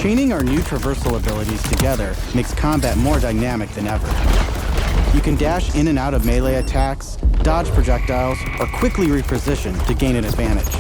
Chaining our new traversal abilities together makes combat more dynamic than ever. You can dash in and out of melee attacks, dodge projectiles, or quickly reposition to gain an advantage.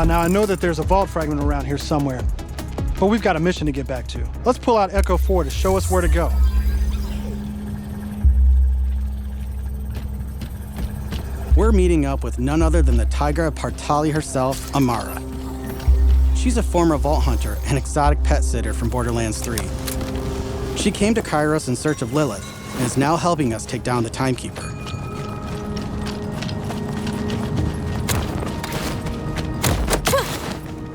Now I know that there's a vault fragment around here somewhere, but we've got a mission to get back to. Let's pull out Echo 4 to show us where to go. We're meeting up with none other than the Tigra Partali herself, Amara. She's a former vault hunter and exotic pet sitter from Borderlands 3. She came to Kairos in search of Lilith and is now helping us take down the Timekeeper.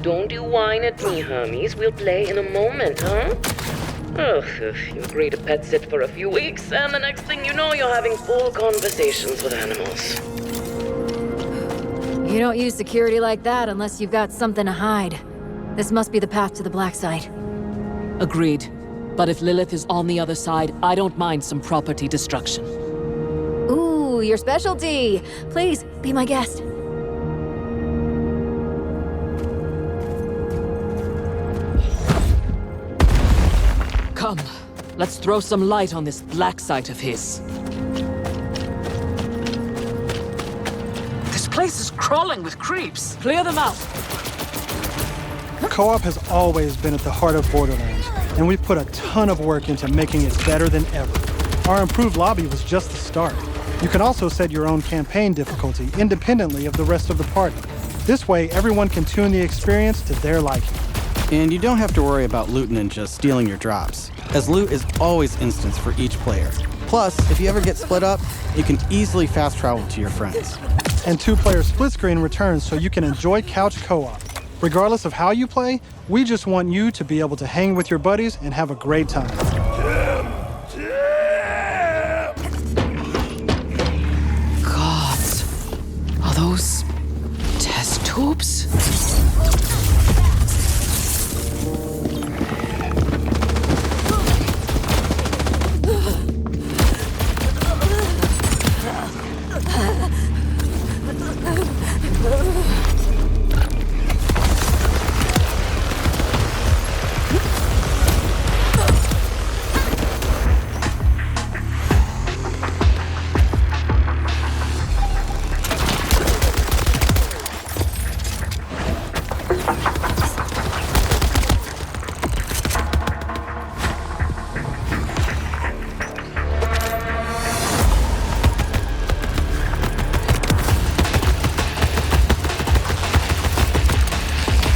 Don't you whine at me, Hermes. We'll play in a moment, huh? Ugh, you agree to pet sit for a few weeks, and the next thing you know, you're having full conversations with animals. You don't use security like that unless you've got something to hide. This must be the path to the black side. Agreed. But if Lilith is on the other side, I don't mind some property destruction. Ooh, your specialty! Please, be my guest. Come, let's throw some light on this black site of his. This place is crawling with creeps. Clear them out. Co-op has always been at the heart of Borderlands, and we've put a ton of work into making it better than ever. Our improved lobby was just the start. You can also set your own campaign difficulty independently of the rest of the party. This way, everyone can tune the experience to their liking. And you don't have to worry about loot ninjas stealing your drops, as loot is always instanced for each player. Plus, if you ever get split up, you can easily fast travel to your friends. And two-player split screen returns so you can enjoy couch co-op. Regardless of how you play, we just want you to be able to hang with your buddies and have a great time. God, are those test tubes?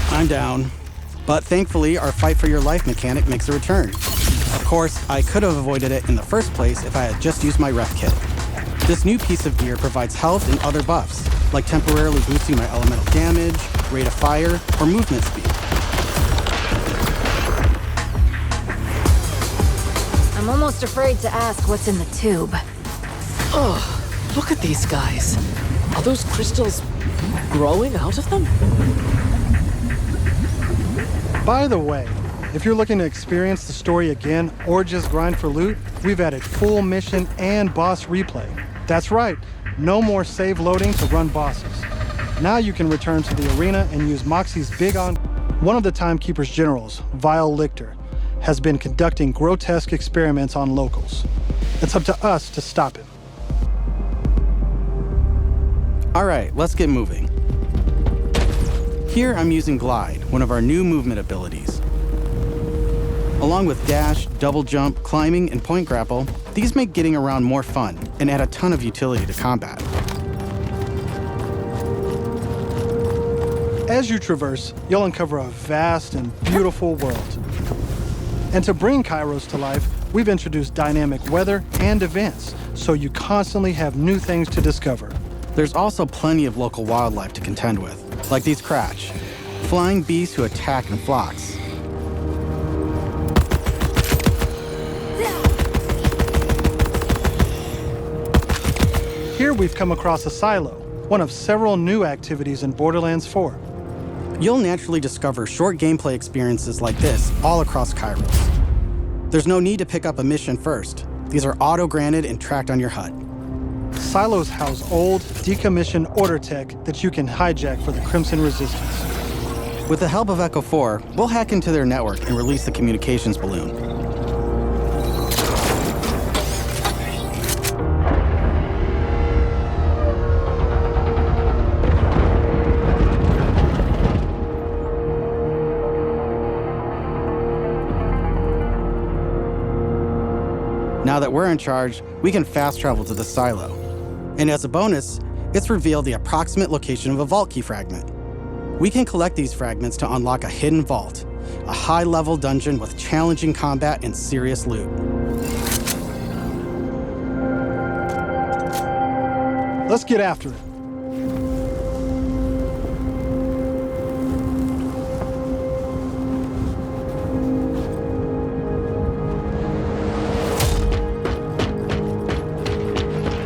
I'm down. But thankfully, our fight for your life mechanic makes a return. Of course, I could have avoided it in the first place if I had just used my ref kit. This new piece of gear provides health and other buffs, like temporarily boosting my elemental damage, rate of fire, or movement speed. I'm almost afraid to ask what's in the tube. Oh, look at these guys. Are those crystals growing out of them? By the way, if you're looking to experience the story again or just grind for loot, we've added full mission and boss replay. That's right, no more save loading to run bosses. Now you can return to the arena and use Moxie's big on. One of the Timekeeper's generals, Vile Lichter, has been conducting grotesque experiments on locals. It's up to us to stop him. All right, let's get moving. Here I'm using Glide, one of our new movement abilities. Along with dash, double jump, climbing, and point grapple, these make getting around more fun and add a ton of utility to combat. As you traverse, you'll uncover a vast and beautiful world. And to bring Kairos to life, we've introduced dynamic weather and events, so you constantly have new things to discover. There's also plenty of local wildlife to contend with, like these Cratch, flying beasts who attack in flocks. Here we've come across a silo, one of several new activities in Borderlands 4. You'll naturally discover short gameplay experiences like this all across Kairos. There's no need to pick up a mission first. These are auto-granted and tracked on your HUD. Silos house old, decommissioned order tech that you can hijack for the Crimson Resistance. With the help of Echo 4, we'll hack into their network and release the communications balloon. Now that we're in charge, we can fast travel to the silo. And as a bonus, it's revealed the approximate location of a vault key fragment. We can collect these fragments to unlock a hidden vault, a high-level dungeon with challenging combat and serious loot. Let's get after it.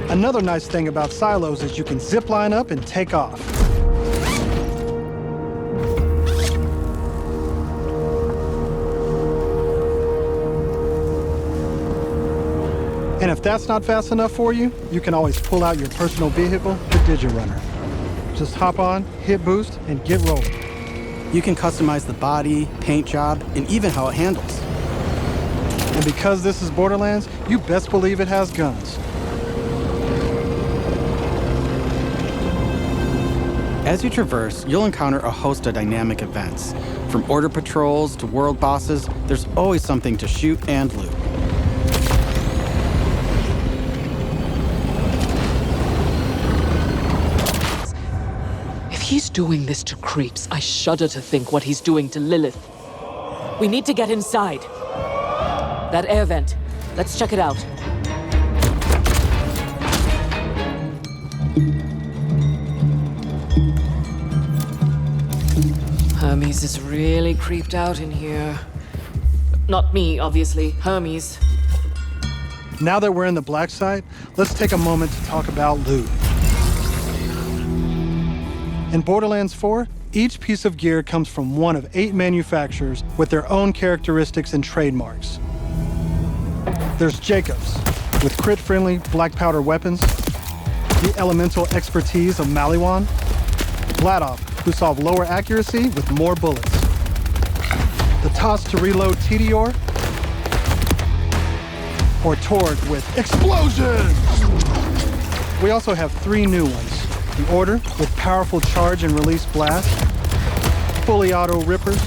Another nice thing about silos is you can zip line up and take off. And if that's not fast enough for you, you can always pull out your personal vehicle, the Digirunner. Just hop on, hit boost, and get rolling. You can customize the body, paint job, and even how it handles. And because this is Borderlands, you best believe it has guns. As you traverse, you'll encounter a host of dynamic events. From order patrols to world bosses, there's always something to shoot and loot. If he's doing this to creeps, I shudder to think what he's doing to Lilith. We need to get inside. That air vent. Let's check it out. Hermes is really creeped out in here. Not me, obviously. Hermes. Now that we're in the black site, let's take a moment to talk about loot. In Borderlands 4, each piece of gear comes from one of 8 manufacturers with their own characteristics and trademarks. There's Jacobs, with crit-friendly black powder weapons, the elemental expertise of Maliwan, Vladov, who solve lower accuracy with more bullets, the toss to reload Tedior, or Torg with explosions! We also have 3 new ones. The Order with powerful charge and release blast, fully auto rippers,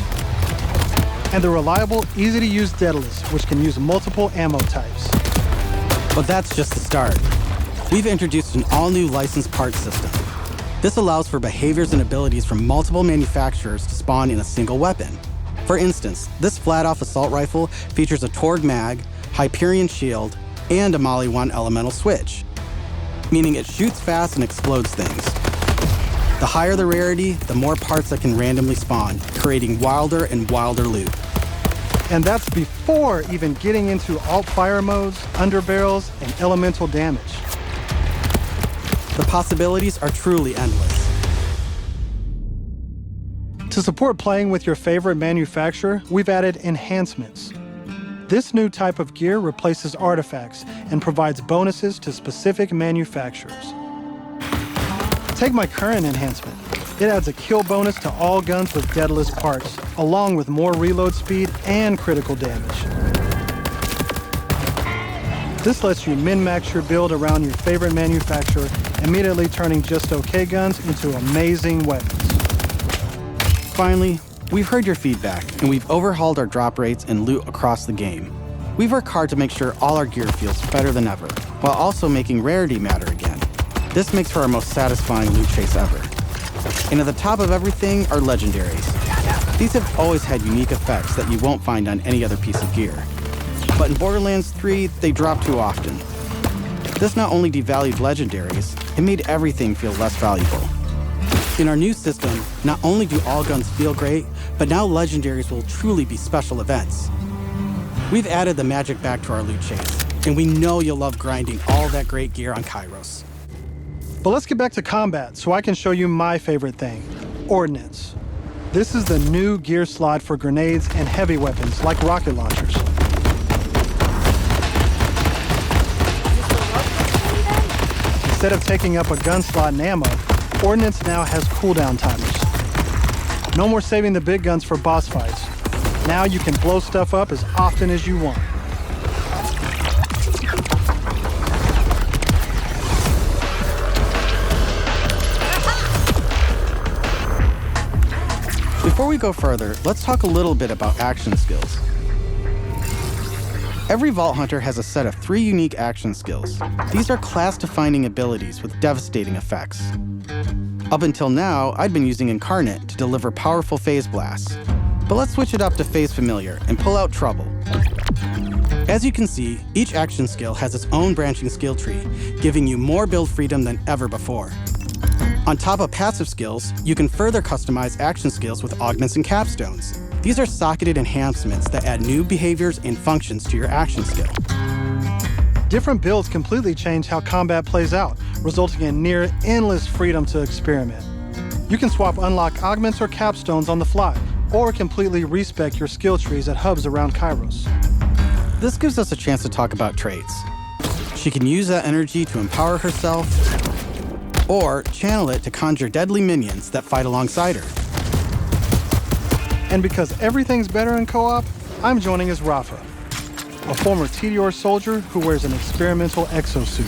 and the reliable, easy-to-use Daedalus, which can use multiple ammo types. But that's just the start. We've introduced an all-new licensed parts system. This allows for behaviors and abilities from multiple manufacturers to spawn in a single weapon. For instance, this flat-off assault rifle features a Torg mag, Hyperion shield, and a Maliwan elemental switch, meaning it shoots fast and explodes things. The higher the rarity, the more parts that can randomly spawn, creating wilder and wilder loot. And that's before even getting into alt-fire modes, underbarrels, and elemental damage. The possibilities are truly endless. To support playing with your favorite manufacturer, we've added enhancements. This new type of gear replaces artifacts and provides bonuses to specific manufacturers. Take my current enhancement. It adds a kill bonus to all guns with Daedalus parts, along with more reload speed and critical damage. This lets you min-max your build around your favorite manufacturer, immediately turning just okay guns into amazing weapons. Finally, we've heard your feedback, and we've overhauled our drop rates and loot across the game. We've worked hard to make sure all our gear feels better than ever, while also making rarity matter again. This makes for our most satisfying loot chase ever. And at the top of everything are legendaries. These have always had unique effects that you won't find on any other piece of gear. But in Borderlands 3, they drop too often. This not only devalued legendaries, it made everything feel less valuable. In our new system, not only do all guns feel great, but now legendaries will truly be special events. We've added the magic back to our loot chains, and we know you'll love grinding all that great gear on Kairos. But let's get back to combat so I can show you my favorite thing, Ordnance. This is the new gear slot for grenades and heavy weapons like rocket launchers. Instead of taking up a gun slot and ammo, Ordnance now has cooldown timers. No more saving the big guns for boss fights. Now you can blow stuff up as often as you want. Before we go further, let's talk a little bit about action skills. Every Vault Hunter has a set of 3 unique action skills. These are class-defining abilities with devastating effects. Up until now, I'd been using Incarnate to deliver powerful phase blasts. But let's switch it up to Phase Familiar and pull out Trouble. As you can see, each action skill has its own branching skill tree, giving you more build freedom than ever before. On top of passive skills, you can further customize action skills with augments and capstones. These are socketed enhancements that add new behaviors and functions to your action skill. Different builds completely change how combat plays out, resulting in near endless freedom to experiment. You can swap unlock augments or capstones on the fly, or completely respec your skill trees at hubs around Kairos. This gives us a chance to talk about traits. She can use that energy to empower herself, or channel it to conjure deadly minions that fight alongside her. And because everything's better in co-op, I'm joining as Rafa, a former TDR soldier who wears an experimental exosuit.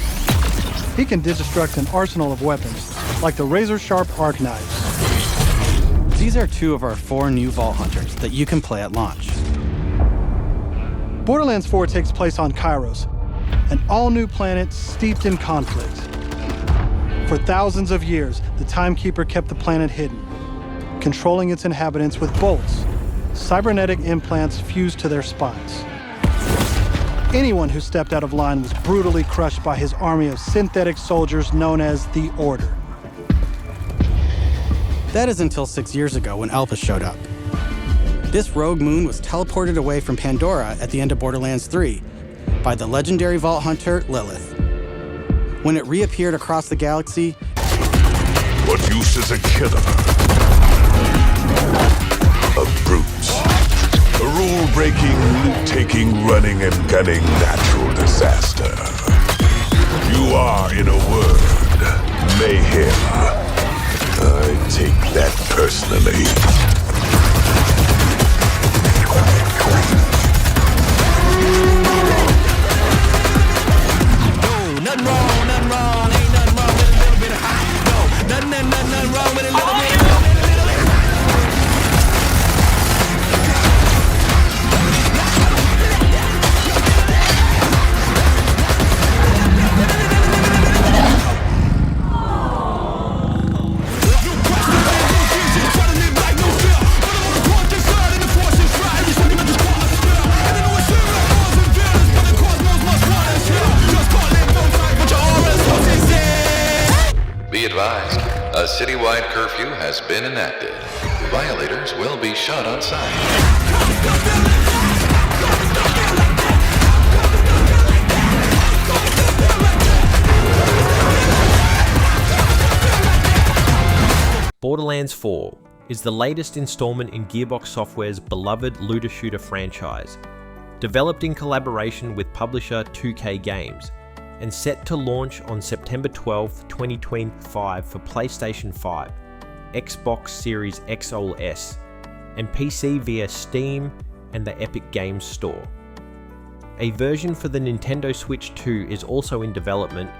He can digistruct an arsenal of weapons, like the razor-sharp arc knives. These are 2 of our 4 new Vault Hunters that you can play at launch. Borderlands 4 takes place on Kairos, an all-new planet steeped in conflict. For thousands of years, the Timekeeper kept the planet hidden, controlling its inhabitants with bolts, cybernetic implants fused to their spines. Anyone who stepped out of line was brutally crushed by his army of synthetic soldiers known as the Order. That is until 6 years ago when Elpis showed up. This rogue moon was teleported away from Pandora at the end of Borderlands 3 by the legendary Vault Hunter, Lilith. When it reappeared across the galaxy, what use is a killer? A brute. A rule-breaking, loot-taking, running and gunning natural disaster. You are, in a word, mayhem. I take that personally. No, nothing wrong, ain't nothing wrong with a little bit of hot. No, nothing wrong with a little bit. Advised, a citywide curfew has been enacted. Violators will be shot on sight. Borderlands 4 is the latest installment in Gearbox Software's beloved looter-shooter franchise, developed in collaboration with publisher 2K Games, and set to launch on September 12, 2025 for PlayStation 5, Xbox Series XS, and PC via Steam and the Epic Games Store. A version for the Nintendo Switch 2 is also in development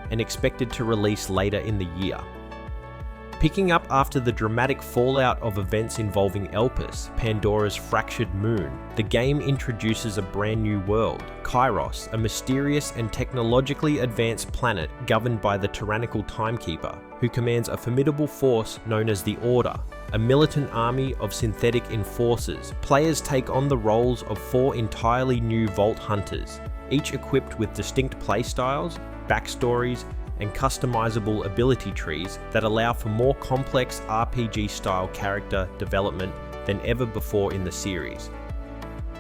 and expected to release later in the year. Picking up after the dramatic fallout of events involving Elpis, Pandora's fractured moon, the game introduces a brand new world, Kairos, a mysterious and technologically advanced planet governed by the tyrannical Timekeeper, who commands a formidable force known as the Order, a militant army of synthetic enforcers. Players take on the roles of 4 entirely new Vault Hunters, each equipped with distinct playstyles, backstories, and customizable ability trees that allow for more complex RPG-style character development than ever before in the series.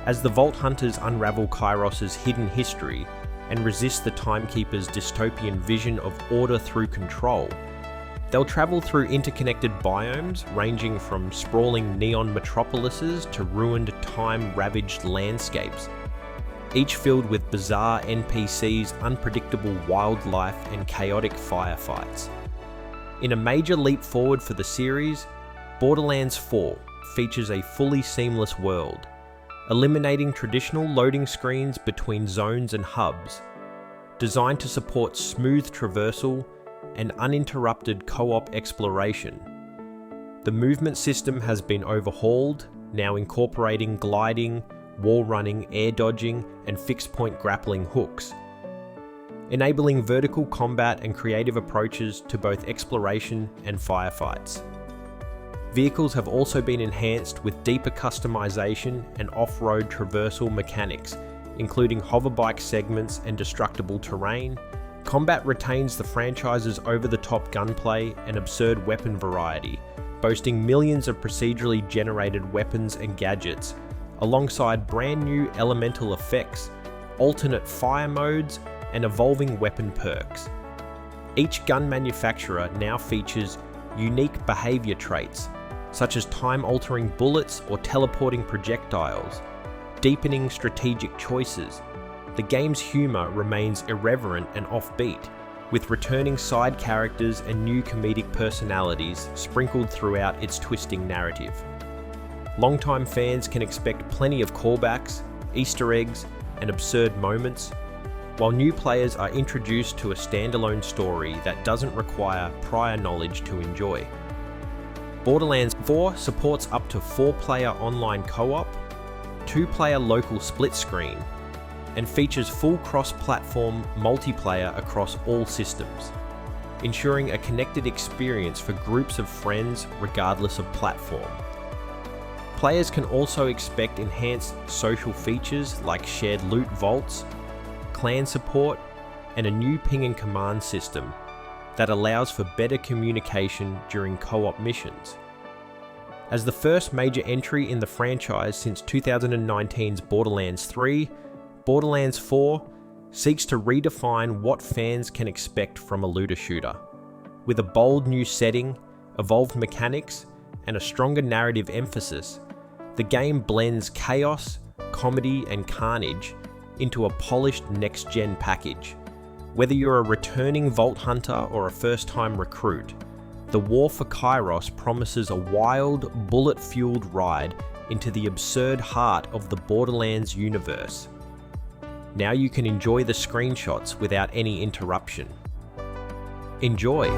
As the Vault Hunters unravel Kairos' hidden history and resist the Timekeeper's dystopian vision of order through control, they'll travel through interconnected biomes ranging from sprawling neon metropolises to ruined, time-ravaged landscapes, each filled with bizarre NPCs, unpredictable wildlife, and chaotic firefights. In a major leap forward for the series, Borderlands 4 features a fully seamless world, eliminating traditional loading screens between zones and hubs, designed to support smooth traversal and uninterrupted co-op exploration. The movement system has been overhauled, now incorporating gliding, wall running, air dodging, and fixed point grappling hooks, enabling vertical combat and creative approaches to both exploration and firefights. Vehicles have also been enhanced with deeper customization and off-road traversal mechanics, including hoverbike segments and destructible terrain. Combat retains the franchise's over-the-top gunplay and absurd weapon variety, boasting millions of procedurally generated weapons and gadgets, alongside brand new elemental effects, alternate fire modes, and evolving weapon perks. Each gun manufacturer now features unique behavior traits, such as time-altering bullets or teleporting projectiles, deepening strategic choices. The game's humour remains irreverent and offbeat, with returning side characters and new comedic personalities sprinkled throughout its twisting narrative. Longtime fans can expect plenty of callbacks, Easter eggs, and absurd moments, while new players are introduced to a standalone story that doesn't require prior knowledge to enjoy. Borderlands 4 supports up to 4-player online co-op, 2-player local split screen, and features full cross-platform multiplayer across all systems, ensuring a connected experience for groups of friends regardless of platform. Players can also expect enhanced social features like shared loot vaults, clan support, and a new ping and command system that allows for better communication during co-op missions. As the first major entry in the franchise since 2019's Borderlands 3, Borderlands 4 seeks to redefine what fans can expect from a looter shooter. With a bold new setting, evolved mechanics, and a stronger narrative emphasis, the game blends chaos, comedy, and carnage into a polished next-gen package. Whether you're a returning Vault Hunter or a first-time recruit, the war for Kairos promises a wild, bullet-fueled ride into the absurd heart of the Borderlands universe. Now you can enjoy the screenshots without any interruption. Enjoy!